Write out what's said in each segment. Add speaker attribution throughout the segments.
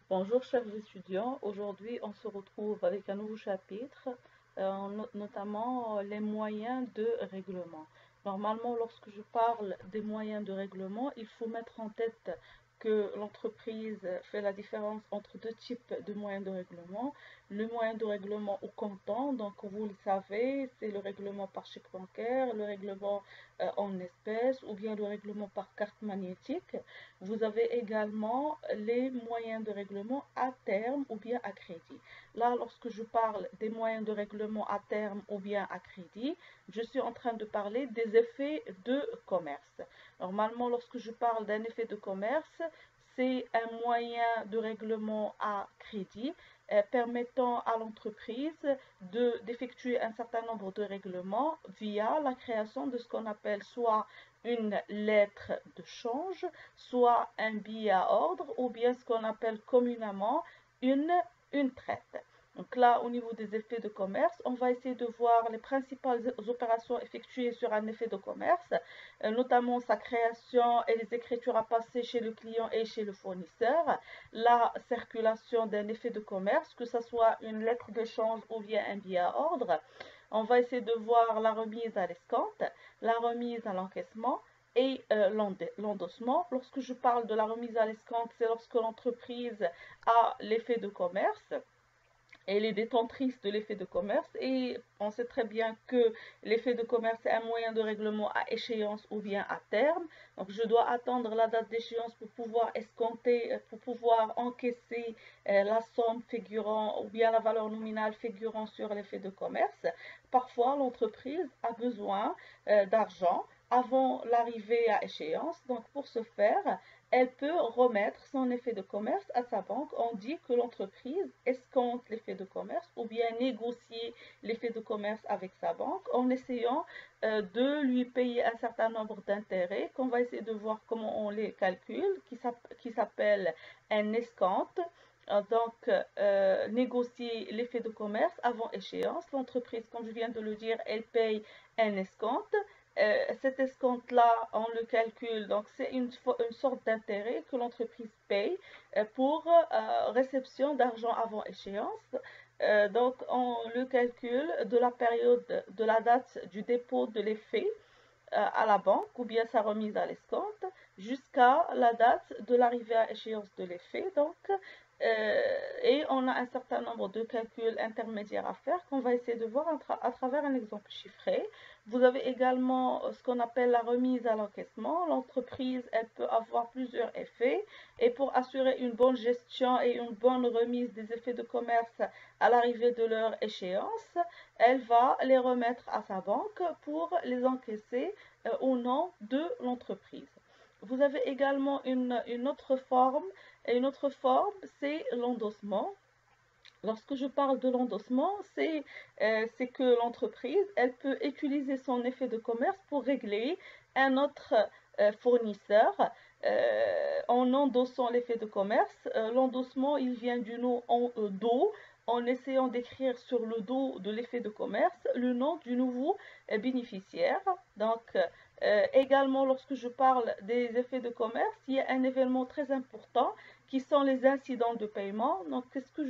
Speaker 1: Bonjour chers étudiants, aujourd'hui on se retrouve avec un nouveau chapitre, notamment les moyens de règlement. Normalement, lorsque je parle des moyens de règlement, il faut mettre en tête que l'entreprise fait la différence entre deux types de moyens de règlement. Le moyen de règlement au comptant, donc vous le savez, c'est le règlement par chèque bancaire, le règlement en espèces ou bien le règlement par carte magnétique. Vous avez également les moyens de règlement à terme ou bien à crédit. Là, lorsque je parle des moyens de règlement à terme ou bien à crédit, je suis en train de parler des effets de commerce. Normalement, lorsque je parle d'un effet de commerce, c'est un moyen de règlement à crédit permettant à l'entreprise d'effectuer un certain nombre de règlements via la création de ce qu'on appelle soit une lettre de change, soit un billet à ordre, ou bien ce qu'on appelle communément une traite. Donc là, au niveau des effets de commerce, on va essayer de voir les principales opérations effectuées sur un effet de commerce, notamment sa création et les écritures à passer chez le client et chez le fournisseur, la circulation d'un effet de commerce, que ce soit une lettre de change ou bien un billet à ordre. On va essayer de voir la remise à l'escompte, la remise à l'encaissement et l'endossement. Lorsque je parle de la remise à l'escompte, c'est lorsque l'entreprise a l'effet de commerce. Elle est détentrice de l'effet de commerce et on sait très bien que l'effet de commerce est un moyen de règlement à échéance ou bien à terme. Donc je dois attendre la date d'échéance pour pouvoir escompter, pour pouvoir encaisser la somme figurant ou bien la valeur nominale figurant sur l'effet de commerce. Parfois l'entreprise a besoin d'argent avant l'arrivée à échéance. Donc pour ce faire, elle peut remettre son effet de commerce à sa banque. On dit que l'entreprise escompte l'effet de commerce ou bien négocier l'effet de commerce avec sa banque en essayant de lui payer un certain nombre d'intérêts qu'on va essayer de voir comment on les calcule, qui s'appelle un escompte. Donc, négocier l'effet de commerce avant échéance. L'entreprise, comme je viens de le dire, elle paye un escompte. Cet escompte-là, on le calcule, donc c'est une sorte d'intérêt que l'entreprise paye pour réception d'argent avant échéance. Donc, on le calcule de la période, de la date du dépôt de l'effet à la banque ou bien sa remise à l'escompte jusqu'à la date de l'arrivée à échéance de l'effet. Donc, et on a un certain nombre de calculs intermédiaires à faire qu'on va essayer de voir à travers un exemple chiffré. Vous avez également ce qu'on appelle la remise à l'encaissement. L'entreprise, elle peut avoir plusieurs effets et pour assurer une bonne gestion et une bonne remise des effets de commerce à l'arrivée de leur échéance, elle va les remettre à sa banque pour les encaisser au nom de l'entreprise. Vous avez également une autre forme, c'est l'endossement. Lorsque je parle de l'endossement, c'est que l'entreprise, elle peut utiliser son effet de commerce pour régler un autre fournisseur en endossant l'effet de commerce. L'endossement, il vient du nom dos, en essayant d'écrire sur le dos de l'effet de commerce le nom du nouveau bénéficiaire. Donc, également, lorsque je parle des effets de commerce, il y a un événement très important qui sont les incidents de paiement. Donc, qu'est-ce que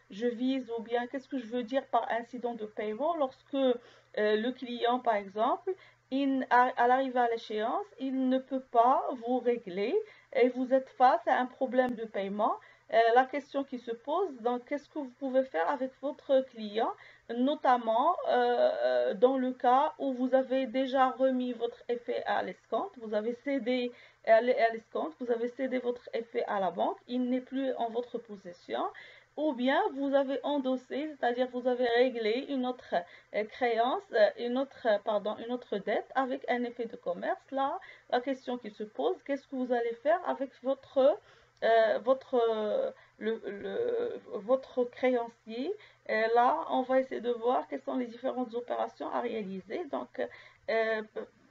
Speaker 1: je vise ou bien qu'est-ce que je veux dire par incident de paiement lorsque le client, par exemple, à l'arrivée à l'échéance, il ne peut pas vous régler et vous êtes face à un problème de paiement. La question qui se pose, donc, qu'est-ce que vous pouvez faire avec votre client, notamment dans le cas où vous avez déjà remis votre effet à l'escompte, vous avez cédé à l'escompte, vous avez cédé votre effet à la banque, il n'est plus en votre possession, ou bien vous avez endossé, c'est-à-dire vous avez réglé une autre créance, une autre dette avec un effet de commerce. Là, la question qui se pose, qu'est-ce que vous allez faire avec votre créancier? Et là, on va essayer de voir quelles sont les différentes opérations à réaliser. Donc,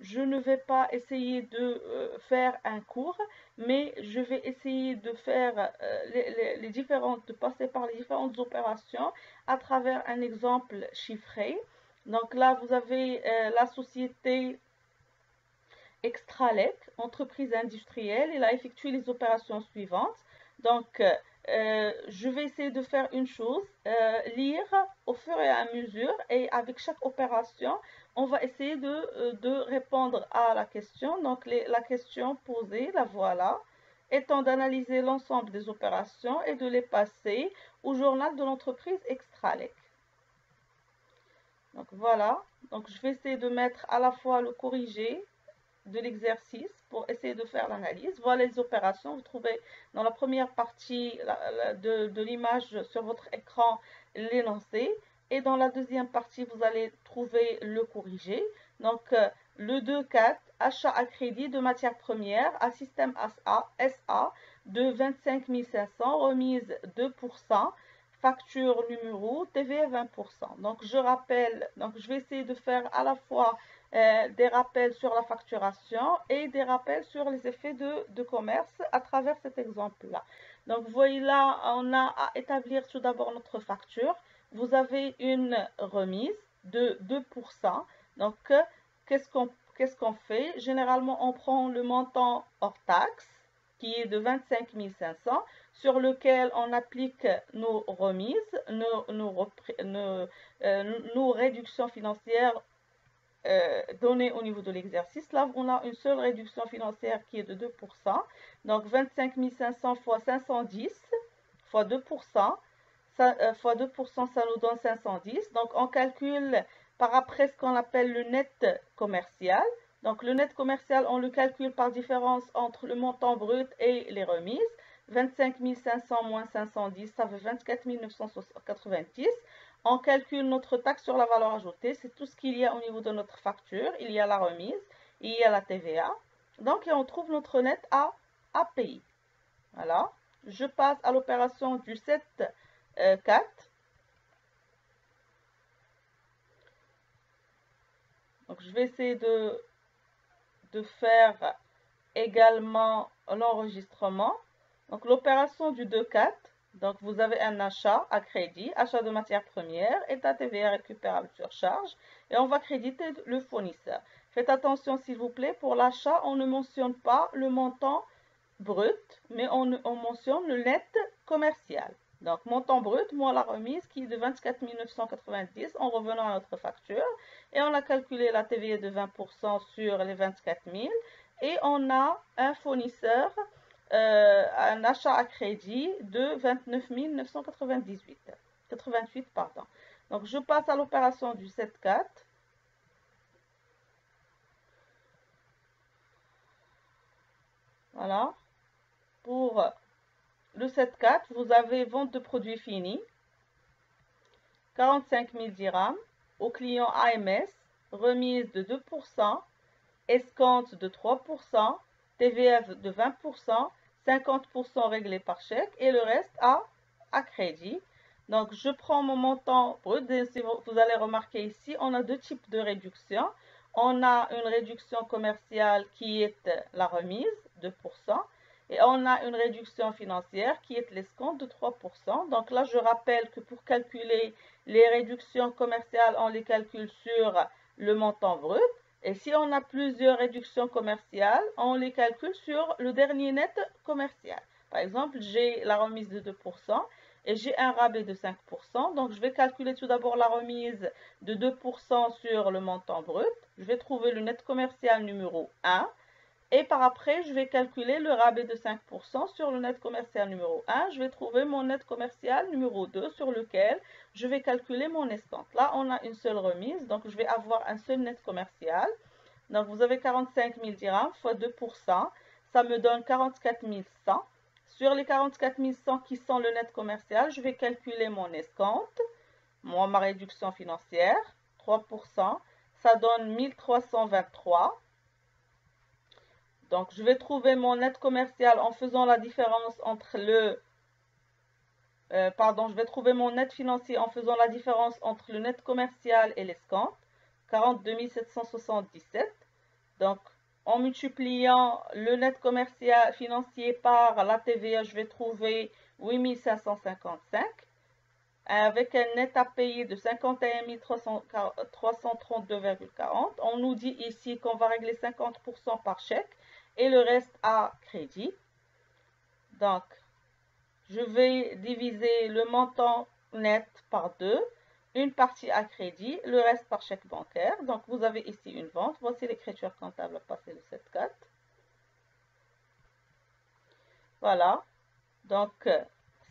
Speaker 1: je ne vais pas essayer de faire un cours, mais je vais essayer de faire de passer par les différentes opérations à travers un exemple chiffré. Donc là, vous avez la société Extralec, entreprise industrielle. Il a effectué les opérations suivantes. Donc, je vais essayer de faire une chose, lire au fur et à mesure, et avec chaque opération, on va essayer de répondre à la question. Donc la question posée, la voilà, étant d'analyser l'ensemble des opérations et de les passer au journal de l'entreprise Extralec. Donc voilà, donc je vais essayer de mettre à la fois le corrigé de l'exercice pour essayer de faire l'analyse. Voilà les opérations. Vous trouvez dans la première partie de l'image sur votre écran l'énoncé. Et dans la deuxième partie, vous allez trouver le corrigé. Donc, le 2.4, achat à crédit de matières premières à système SA de 25 500, remise 2%, facture numéro, TVA 20%. Donc, je rappelle, donc je vais essayer de faire à la fois des rappels sur la facturation et des rappels sur les effets de commerce à travers cet exemple-là. Donc, vous voyez là, on a à établir tout d'abord notre facture. Vous avez une remise de 2%. Donc, qu'est-ce qu'on fait? Généralement, on prend le montant hors taxe, qui est de 25 500, sur lequel on applique nos remises, nos réductions financières données au niveau de l'exercice. Là, on a une seule réduction financière qui est de 2%. Donc, 25 500 fois 510 fois 2%. Fois 2%, ça nous donne 510. Donc, on calcule par après ce qu'on appelle le net commercial. Donc, le net commercial, on le calcule par différence entre le montant brut et les remises. 25 500 moins 510, ça fait 24 990. On calcule notre taxe sur la valeur ajoutée. C'est tout ce qu'il y a au niveau de notre facture. Il y a la remise, il y a la TVA. Donc, on trouve notre net à payer. Voilà. Je passe à l'opération du 7.4. Donc, je vais essayer de faire également l'enregistrement. Donc, l'opération du 2.4. Donc, vous avez un achat à crédit, achat de matières premières, état TVA récupérable sur charge, et on va créditer le fournisseur. Faites attention, s'il vous plaît, pour l'achat, on ne mentionne pas le montant brut, mais on mentionne le net commercial. Donc, montant brut, moins la remise qui est de 24 990 en revenant à notre facture. Et on a calculé la TVA de 20% sur les 24 000. Et on a un fournisseur, un achat à crédit de 29 998. 88, pardon. Donc, je passe à l'opération du 7.4. Voilà. Pour le 7.4, vous avez vente de produits finis, 45 000 dirhams, au client AMS, remise de 2%, escompte de 3%, TVF de 20%, 50% réglé par chèque et le reste à crédit. Donc, je prends mon montant brut. Vous allez remarquer ici, on a deux types de réduction. On a une réduction commerciale qui est la remise, 2%. Et on a une réduction financière qui est l'escompte de 3%. Donc là, je rappelle que pour calculer les réductions commerciales, on les calcule sur le montant brut. Et si on a plusieurs réductions commerciales, on les calcule sur le dernier net commercial. Par exemple, j'ai la remise de 2% et j'ai un rabais de 5%. Donc, je vais calculer tout d'abord la remise de 2% sur le montant brut. Je vais trouver le net commercial numéro 1. Et par après, je vais calculer le rabais de 5% sur le net commercial numéro 1. Je vais trouver mon net commercial numéro 2 sur lequel je vais calculer mon escompte. Là, on a une seule remise, donc je vais avoir un seul net commercial. Donc, vous avez 45 000 dirhams fois 2%. Ça me donne 44 100. Sur les 44 100 qui sont le net commercial, je vais calculer mon escompte, ma réduction financière, 3%. Ça donne 1323. Donc, je vais trouver mon net commercial en faisant la différence entre je vais trouver mon net financier en faisant la différence entre le net commercial et l'escompte, 42 777. Donc, en multipliant le net commercial financier par la TVA, je vais trouver 8 555. Avec un net à payer de 51 332,40. On nous dit ici qu'on va régler 50% par chèque et le reste à crédit. Donc, je vais diviser le montant net par 2, une partie à crédit, le reste par chèque bancaire. Donc, vous avez ici une vente. Voici l'écriture comptable à passer le 7-4. Voilà. Donc,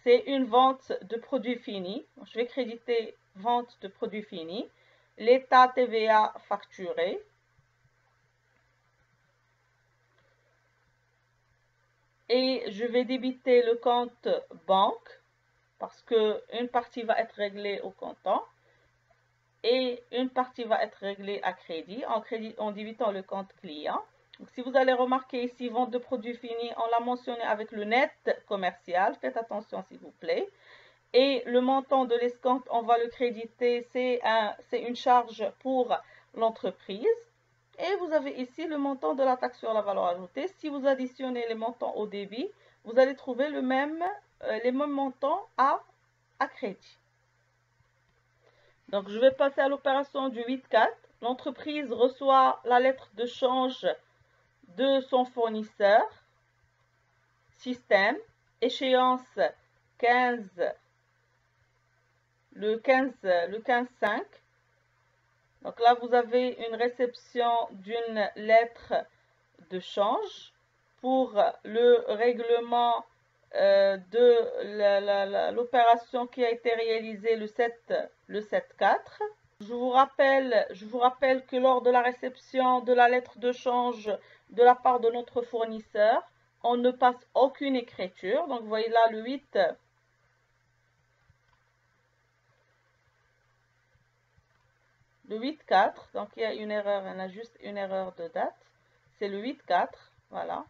Speaker 1: c'est une vente de produits finis. Je vais créditer vente de produits finis. L'état TVA facturé. Et je vais débiter le compte banque parce qu'une partie va être réglée au comptant et une partie va être réglée à crédit en débitant le compte client. Donc, si vous allez remarquer ici, vente de produits finis, on l'a mentionné avec le net commercial. Faites attention s'il vous plaît. Et le montant de l'escompte, on va le créditer, c'est une charge pour l'entreprise. Et vous avez ici le montant de la taxe sur la valeur ajoutée. Si vous additionnez les montants au débit, vous allez trouver les mêmes montants à crédit. Donc, je vais passer à l'opération du 8-4. L'entreprise reçoit la lettre de change de son fournisseur. Système. Échéance 15. Le 15-5. Donc là, vous avez une réception d'une lettre de change pour le règlement de l'opération qui a été réalisée le 7-4. Je vous rappelle que lors de la réception de la lettre de change de la part de notre fournisseur, on ne passe aucune écriture. Donc, vous voyez là le 8. Le 8-4, donc il y a une erreur, on a juste une erreur de date. C'est le 8-4, voilà.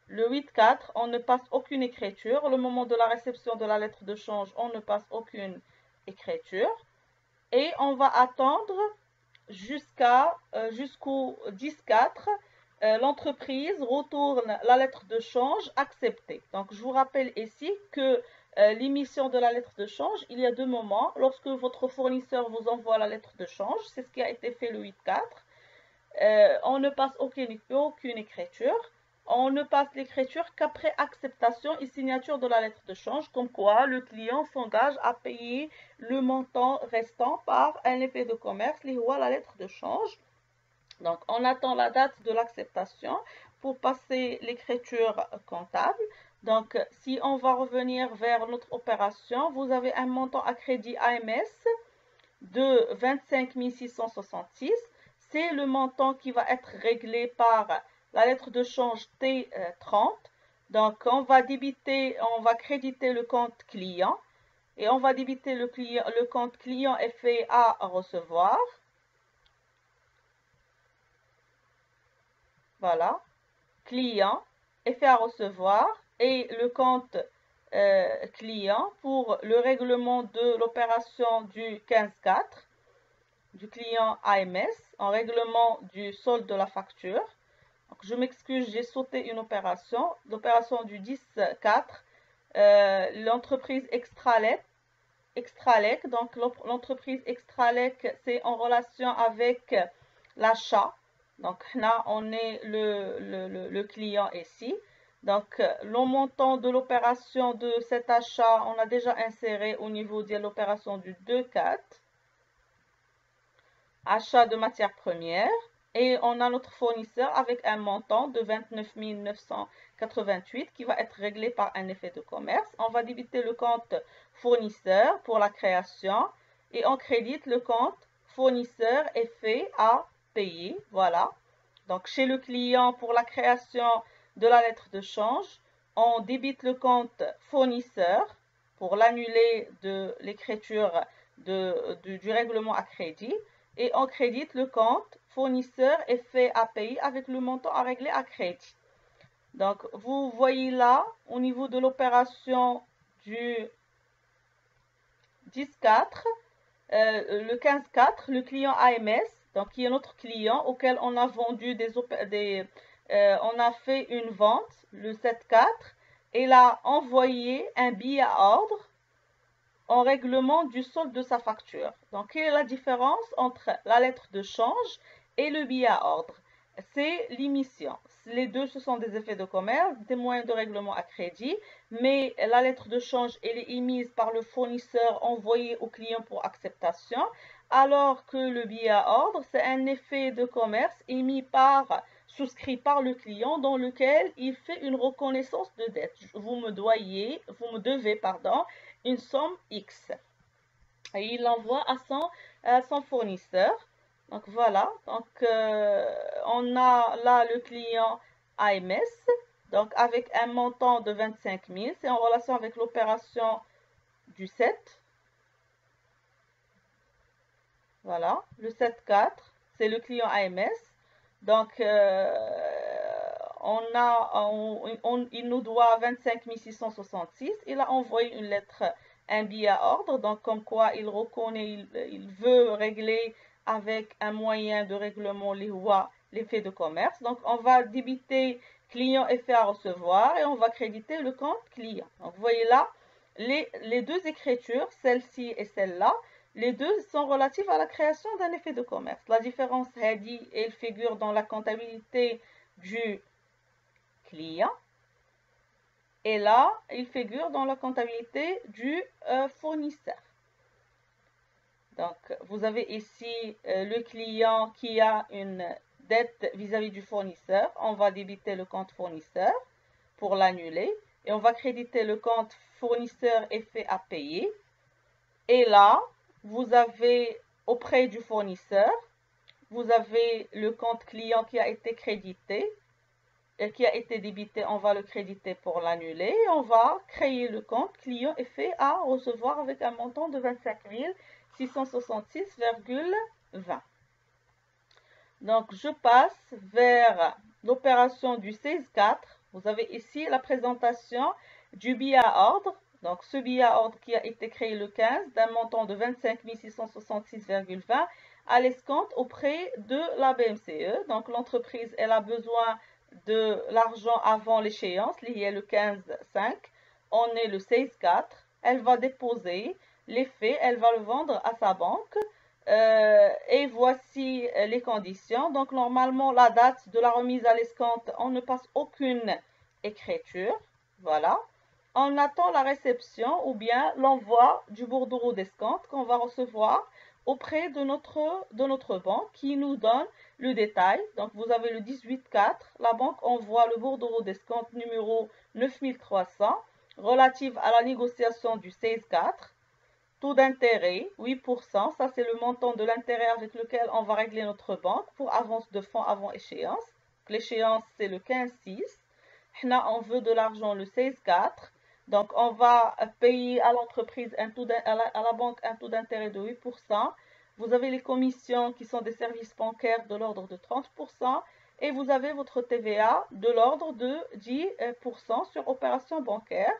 Speaker 1: Le 8-4, on ne passe aucune écriture. Au moment de la réception de la lettre de change, on ne passe aucune écriture. Et on va attendre jusqu'au 10-4. L'entreprise retourne la lettre de change acceptée. Donc, je vous rappelle ici que l'émission de la lettre de change, il y a deux moments. Lorsque votre fournisseur vous envoie la lettre de change, c'est ce qui a été fait le 8-4. On ne passe aucune écriture. On ne passe l'écriture qu'après acceptation et signature de la lettre de change, comme quoi le client s'engage à payer le montant restant par un effet de commerce, la lettre de change. Donc, on attend la date de l'acceptation pour passer l'écriture comptable. Donc, si on va revenir vers notre opération, vous avez un montant à crédit AMS de 25 666. C'est le montant qui va être réglé par la lettre de change T30. Donc, on va créditer le compte client et on va débiter le compte client effet à recevoir. Voilà, client, effet à recevoir et le compte client pour le règlement de l'opération du 15-4 du client AMS en règlement du solde de la facture. Donc, je m'excuse, j'ai sauté une opération. L'opération du 10-4, l'entreprise Extralec. Donc, l'entreprise Extralec, c'est en relation avec l'achat. Donc, là, on est le client ici. Donc, le montant de l'opération de cet achat, on a déjà inséré au niveau de l'opération du 2-4. Achat de matières premières. Et on a notre fournisseur avec un montant de 29 988 qui va être réglé par un effet de commerce. On va débiter le compte fournisseur pour la création et on crédite le compte fournisseur effet à payer. Voilà. Donc, chez le client, pour la création de la lettre de change, on débite le compte fournisseur pour l'annuler de l'écriture du règlement à crédit et on crédite le compte fournisseur effet à payer avec le montant à régler à crédit. Donc, vous voyez là, au niveau de l'opération du 10-4, le 15-4, le client AMS, donc qui est notre client auquel on a vendu on a fait une vente, le 7-4, et il a envoyé un billet à ordre en règlement du solde de sa facture. Donc, quelle est la différence entre la lettre de change et le billet à ordre? c'est l'émission. Les deux, ce sont des effets de commerce, des moyens de règlement à crédit, mais la lettre de change, elle est émise par le fournisseur envoyé au client pour acceptation, alors que le billet à ordre, c'est un effet de commerce souscrit par le client dans lequel il fait une reconnaissance de dette. Vous me devez, pardon, une somme X. Et il l'envoie à son fournisseur. Donc voilà, donc on a là le client AMS, donc avec un montant de 25 000, c'est en relation avec l'opération du 7. Voilà, le 7-4, c'est le client AMS. Donc il nous doit 25 666. Il a envoyé une lettre, un billet à ordre, donc comme quoi il reconnaît, il veut régler avec un moyen de règlement les faits de commerce. Donc on va débiter client effet à recevoir et on va créditer le compte client. Donc vous voyez là, les deux écritures, celle-ci et celle-là, les deux sont relatives à la création d'un effet de commerce. La différence, elle figure dans la comptabilité du client. Et là, il figure dans la comptabilité du fournisseur. Donc, vous avez ici le client qui a une dette vis-à-vis du fournisseur. On va débiter le compte fournisseur pour l'annuler. Et on va créditer le compte fournisseur effet à payer. Et là, vous avez auprès du fournisseur, vous avez le compte client qui a été crédité, qui a été débité, on va le créditer pour l'annuler. Et on va créer le compte client effet à recevoir avec un montant de 25 666,20. Donc, je passe vers l'opération du 16-4. Vous avez ici la présentation du billet à ordre. Donc, ce billet à ordre qui a été créé le 15 d'un montant de 25 666,20 à l'escompte auprès de la BMCE. Donc, l'entreprise, elle a besoin de l'argent avant l'échéance, lié le 15-5. On est le 16-4. Elle va déposer les faits, elle va le vendre à sa banque. Et voici les conditions. Donc, normalement, la date de la remise à l'escompte, on ne passe aucune écriture. Voilà. On attend la réception ou bien l'envoi du bordereau d'escompte qu'on va recevoir auprès de notre banque qui nous donne le détail. Donc, vous avez le 18-4. La banque envoie le bordereau d'escompte numéro 9300 relative à la négociation du 16-4. Taux d'intérêt, 8%, ça c'est le montant de l'intérêt avec lequel on va régler notre banque pour avance de fonds avant échéance. L'échéance c'est le 15-6. Là, on veut de l'argent le 16-4. Donc, on va payer à l'entreprise, à la banque, un taux d'intérêt de 8%. Vous avez les commissions qui sont des services bancaires de l'ordre de 30%. Et vous avez votre TVA de l'ordre de 10% sur opération bancaire.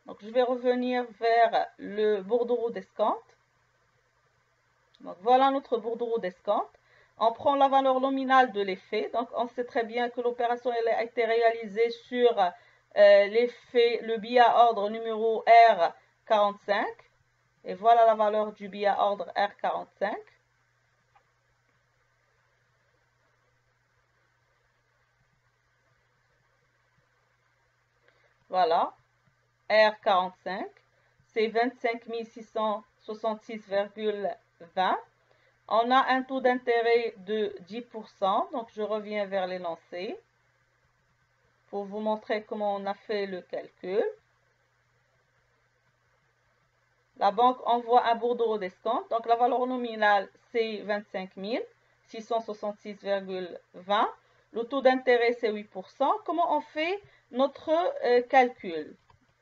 Speaker 1: Donc, je vais revenir vers le bordereau d'escompte. Donc, voilà notre bordereau d'escompte. On prend la valeur nominale de l'effet. Donc, on sait très bien que l'opération a été réalisée sur l'effet, le billet à ordre numéro R45. Et voilà la valeur du billet à ordre R45. Voilà. R45, c'est 25 666,20. On a un taux d'intérêt de 10%, donc je reviens vers l'énoncé pour vous montrer comment on a fait le calcul. La banque envoie un bordereau d'escompte, donc la valeur nominale c'est 25 666,20. Le taux d'intérêt c'est 8%. Comment on fait notre calcul?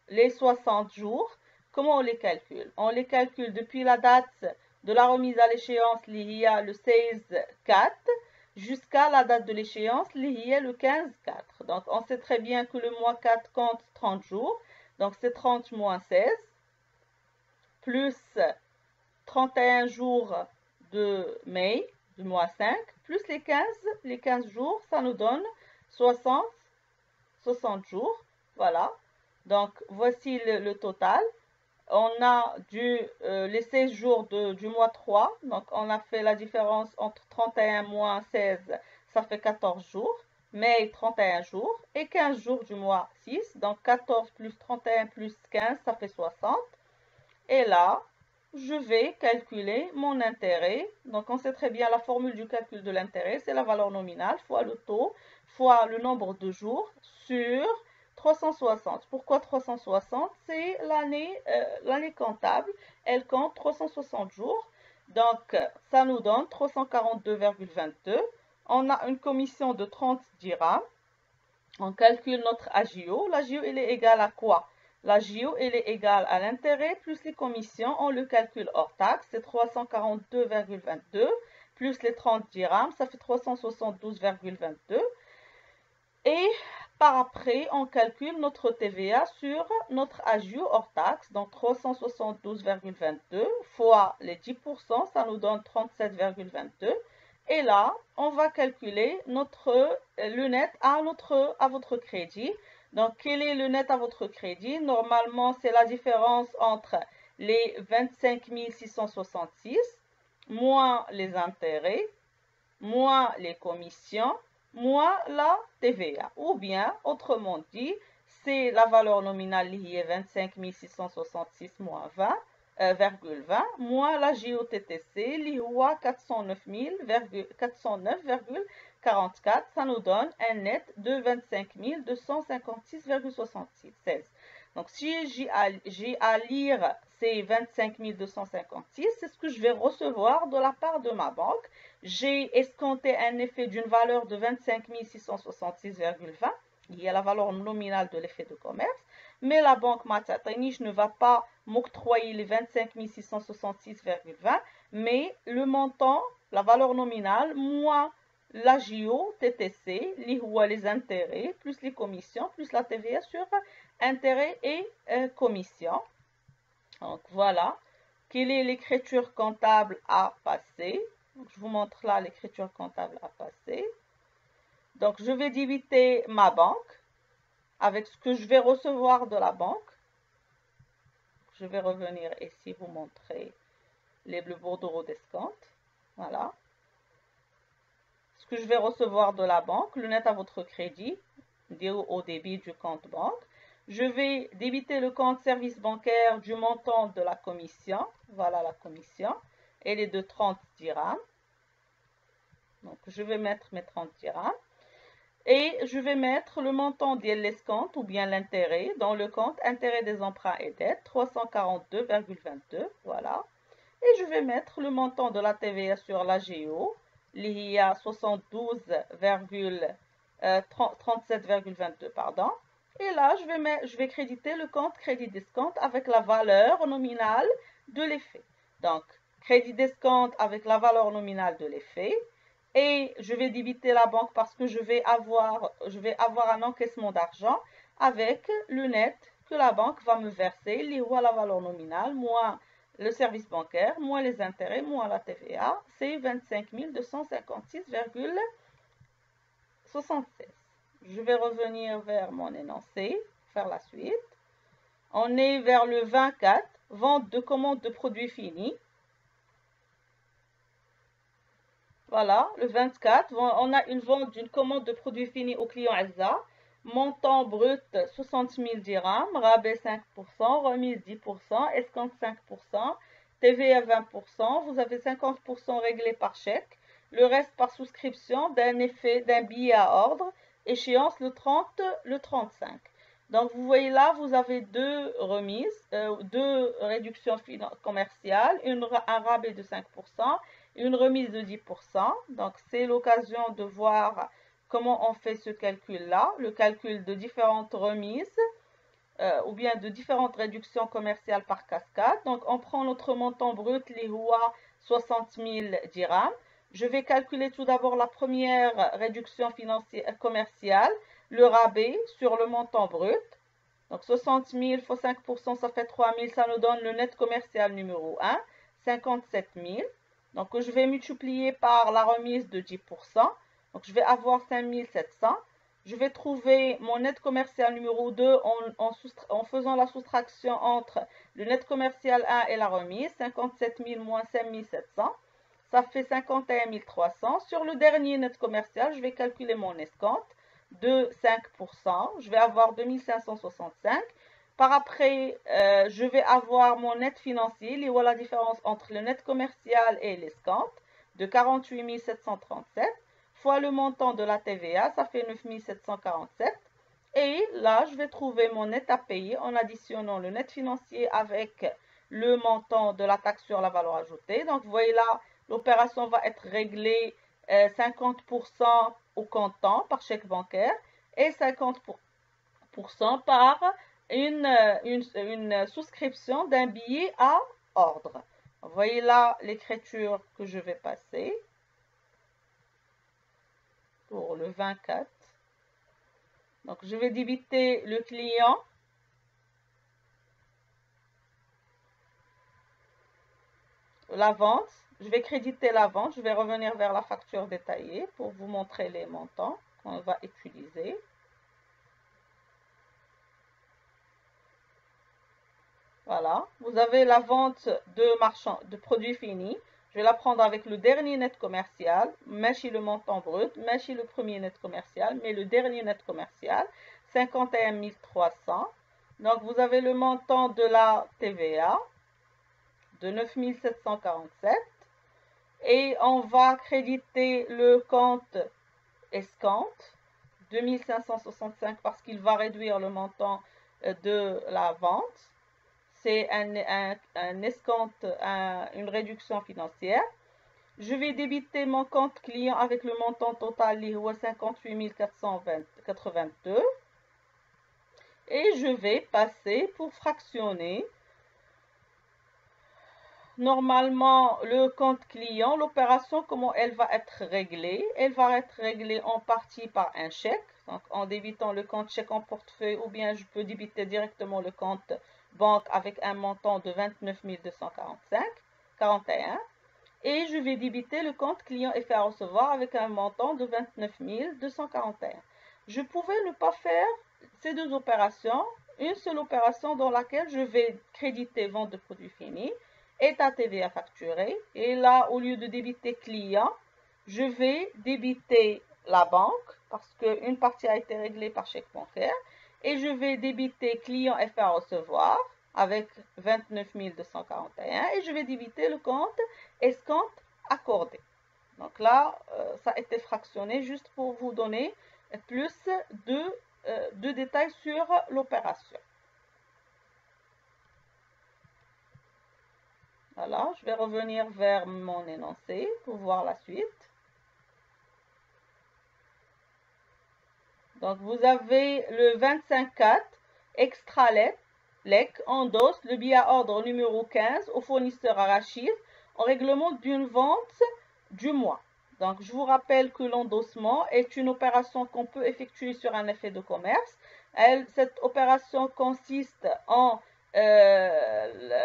Speaker 1: Les 60 jours, comment on les calcule? On les calcule depuis la date de la remise à l'échéance liée le 16-4 jusqu'à la date de l'échéance liée le 15-4. Donc, on sait très bien que le mois 4 compte 30 jours. Donc, c'est 30 moins 16 plus 31 jours de mai, du mois 5, plus les 15 jours, ça nous donne 60 jours. Voilà. Donc, voici le total. On a les 16 jours du mois 3. Donc, on a fait la différence entre 31 moins 16. ça fait 14 jours. Mai, 31 jours. Et 15 jours du mois 6. Donc 14 plus 31 plus 15, ça fait 60. Et là, je vais calculer mon intérêt. Donc, on sait très bien la formule du calcul de l'intérêt, c'est la valeur nominale fois le taux, fois le nombre de jours sur 360. Pourquoi 360? C'est l'année comptable. Elle compte 360 jours. Donc, ça nous donne 342,22. On a une commission de 30 dirhams. On calcule notre AGO. L'AGO, il est égal à quoi? L'AGO, il est égal à l'intérêt plus les commissions. On le calcule hors taxe. C'est 342,22 plus les 30 dirhams. Ça fait 372,22. Et par après, on calcule notre TVA sur notre AGO hors taxe. Donc 372,22 fois les 10%, ça nous donne 37,22. Et là, on va calculer le net à votre crédit. Donc, quel est le net à votre crédit? Normalement, c'est la différence entre les 25 666 moins les intérêts, moins les commissions, moins la TVA. Ou bien, autrement dit, c'est la valeur nominale liée 25 666 moins 20,20 moins la JOTTC liée à 409,44. Ça nous donne un net de 25 256,76. Donc, si j'ai à lire ces 25 256, c'est ce que je vais recevoir de la part de ma banque. J'ai escompté un effet d'une valeur de 25 666,20, lié à la valeur nominale de l'effet de commerce, mais la banque Matatani ne va pas m'octroyer les 25 666,20, mais le montant, la valeur nominale, moins la JO, TTC, les intérêts, plus les commissions, plus la TVA sur intérêts et commissions. Donc voilà, quelle est l'écriture comptable à passer? Donc, je vous montre là l'écriture comptable à passer. Donc, je vais débiter ma banque avec ce que je vais recevoir de la banque. Je vais revenir ici vous montrer le bordereau d'escompte. Voilà. Ce que je vais recevoir de la banque, le net à votre crédit, au débit du compte banque. Je vais débiter le compte service bancaire du montant de la commission. Voilà la commission. Elle est de 30 dirhams. Donc, je vais mettre mes 30 dirhams. Et je vais mettre le montant de l'escompte ou bien l'intérêt dans le compte intérêt des emprunts et dettes, 342,22. Voilà. Et je vais mettre le montant de la TVA sur la GO, il y a 72,37,22, pardon. Et là, je vais créditer le compte crédit d'escompte avec la valeur nominale de l'effet. Donc, crédit d'escompte avec la valeur nominale de l'effet. Et je vais débiter la banque parce que je vais avoir un encaissement d'argent avec le net que la banque va me verser, lié à la valeur nominale, moins le service bancaire, moins les intérêts, moins la TVA, c'est 25 256,76. Je vais revenir vers mon énoncé, faire la suite. On est vers le 24, vente de commande de produits finis. Voilà, le 24, on a une vente d'une commande de produits finis au client Azza. Montant brut 60 000 dirhams, rabais 5%, remise 10%, escompte 5%, TVA 20%. Vous avez 50% réglé par chèque, le reste par souscription d'un billet à ordre, échéance le 30, le 35. Donc vous voyez là, vous avez deux remises, deux réductions commerciales, un rabais de 5%, une remise de 10%. Donc c'est l'occasion de voir comment on fait ce calcul-là, le calcul de différentes remises ou bien de différentes réductions commerciales par cascade. Donc on prend notre montant brut, les Houa 60 000 dirhams. Je vais calculer tout d'abord la première réduction commerciale, le rabais sur le montant brut. Donc 60 000 fois 5%, ça fait 3 000, ça nous donne le net commercial numéro 1, 57 000. Donc je vais multiplier par la remise de 10%. Donc je vais avoir 5 700. Je vais trouver mon net commercial numéro 2 en faisant la soustraction entre le net commercial 1 et la remise, 57 000 moins 5 700. ça fait 51 300. Sur le dernier net commercial, je vais calculer mon escompte de 5%. Je vais avoir 2565. Par après, je vais avoir mon net financier, il y a la différence entre le net commercial et l'escompte, de 48 737, fois le montant de la TVA, ça fait 9 747. Et là, je vais trouver mon net à payer en additionnant le net financier avec le montant de la taxe sur la valeur ajoutée. Donc, vous voyez là, l'opération va être réglée 50% au comptant par chèque bancaire et 50% par une souscription d'un billet à ordre. Vous voyez là l'écriture que je vais passer pour le 24. Donc, je vais débiter le client. La vente, je vais créditer la vente. Je vais revenir vers la facture détaillée pour vous montrer les montants qu'on va utiliser. Voilà, vous avez la vente de produits finis. Je vais la prendre avec le dernier net commercial, mais le montant brut, mais le premier net commercial, mais le dernier net commercial, 51 300. Donc, vous avez le montant de la TVA de 9 747. Et on va créditer le compte escompte, 2565 parce qu'il va réduire le montant de la vente. C'est un escompte, une réduction financière. Je vais débiter mon compte client avec le montant total, qui est 58 482. Et je vais passer pour fractionner. Normalement, le compte client, l'opération, comment elle va être réglée? Elle va être réglée en partie par un chèque, donc en débitant le compte chèque en portefeuille, ou bien je peux débiter directement le compte banque avec un montant de 29 245,41. Et je vais débiter le compte client effet à recevoir avec un montant de 29 241. Je pouvais ne pas faire ces deux opérations, une seule opération dans laquelle je vais créditer vente de produits finis et ta TVA facturée. Et là, au lieu de débiter client, je vais débiter la banque parce qu'une partie a été réglée par chèque bancaire. Et je vais débiter client effet à recevoir avec 29 241 et je vais débiter le compte escompte accordé. Donc là, ça a été fractionné juste pour vous donner plus de détails sur l'opération. Voilà, je vais revenir vers mon énoncé pour voir la suite. Donc, vous avez le 25.4, extra-lec, endosse le billet à ordre numéro 15 au fournisseur Arachide en règlement d'une vente du mois. Donc, je vous rappelle que l'endossement est une opération qu'on peut effectuer sur un effet de commerce. Cette opération consiste en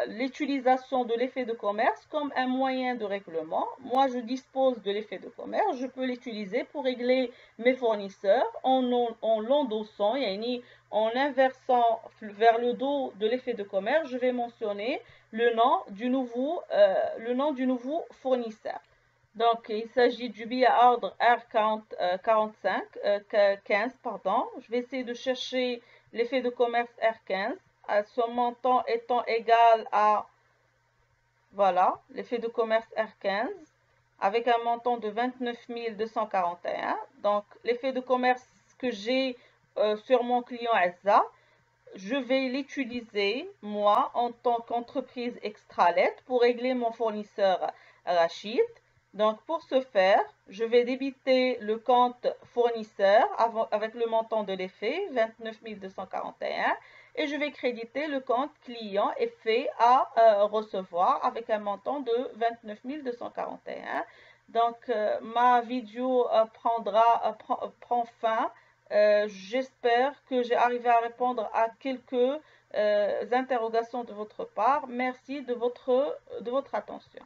Speaker 1: l'utilisation de l'effet de commerce comme un moyen de règlement. Moi, je dispose de l'effet de commerce. Je peux l'utiliser pour régler mes fournisseurs en l'endossant, en inversant vers le dos de l'effet de commerce. Je vais mentionner le nom du nouveau fournisseur. Donc, il s'agit du billet à ordre R45, 15, pardon. Je vais essayer de chercher l'effet de commerce R15, son montant étant égal à, voilà, l'effet de commerce R15, avec un montant de 29 241. Donc, l'effet de commerce que j'ai sur mon client ESA, je vais l'utiliser, moi, en tant qu'entreprise extralet pour régler mon fournisseur Rachid. Donc, pour ce faire, je vais débiter le compte fournisseur avec le montant de l'effet, 29 241, et je vais créditer le compte client effet à recevoir avec un montant de 29 241. Donc, ma vidéo prend fin. J'espère que j'ai arrivé à répondre à quelques interrogations de votre part. Merci de votre attention.